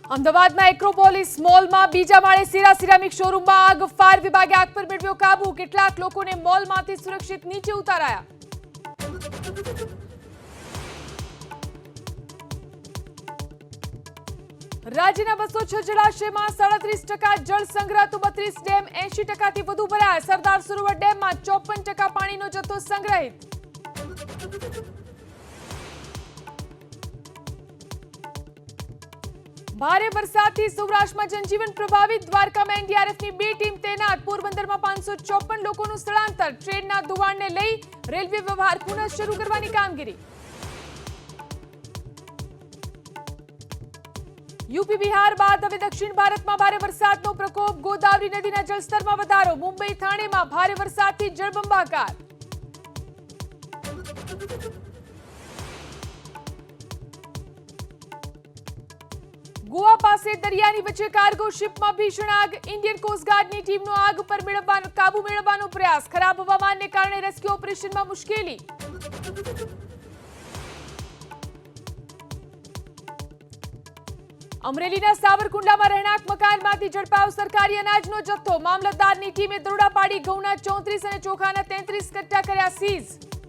અમદાવાદમાં એક્રોપોલિસ મોલમાં બીજા માળે સીરા સિરામિક શોરૂમમાં આગ. ફાયર વિભાગે આગ પર મેળવ્યો કાબુ. કેટલાક લોકોને મોલમાંથી સુરક્ષિત નીચે ઉતારાયા. રાજ્યના 206 જળાશયમાં 37% જળ સંગ્રહ તો 32 ડેમ 80%થી વધુ ભરાયા. સરદાર સરોવર ડેમમાં 54% પાણીનો જથ્થો સંગ્રહિત. ભારે વરસાદથી સૌરાષ્ટ્રમાં જનજીવન પ્રભાવિત. દ્વારકામાં એનડીઆરએફની 2 ટીમ તૈનાત. પોરબંદરમાં 554 લોકોનું સ્થળાંતર. ટ્રેનના ધોવાણને લઈ રેલવે વ્યવહાર પુનઃ શરૂ કરવાની કામગીરી. યુપી બિહાર બાદ હવે દક્ષિણ ભારતમાં ભારે વરસાદનો પ્રકોપ. ગોદાવરી નદીના જળસ્તરમાં વધારો. મુંબઈ થાણેમાં ભારે વરસાદથી જળબંબાકાર. ગોવા પાસે દરિયાની વચ્ચે કાર્ગો શિપમાં ભીષણ આગ. ઇન્ડિયન કોસ્ટગાર્ડની ટીમનો આગ પર કાબુ મેળવવાનો પ્રયાસ. ખરાબ હવામાનને કારણે રેસ્ક્યુ ઓપરેશનમાં મુશ્કેલી. અમરેલીના સાવરકુંડલામાં રહેણાંક મકાનમાંથી ઝડપાયો સરકારી અનાજનો જથ્થો. મામલતદારની ટીમે દરોડા પાડી ઘઉંના 34 અને ચોખાના 33 કટ્ટા કર્યા સીઝ.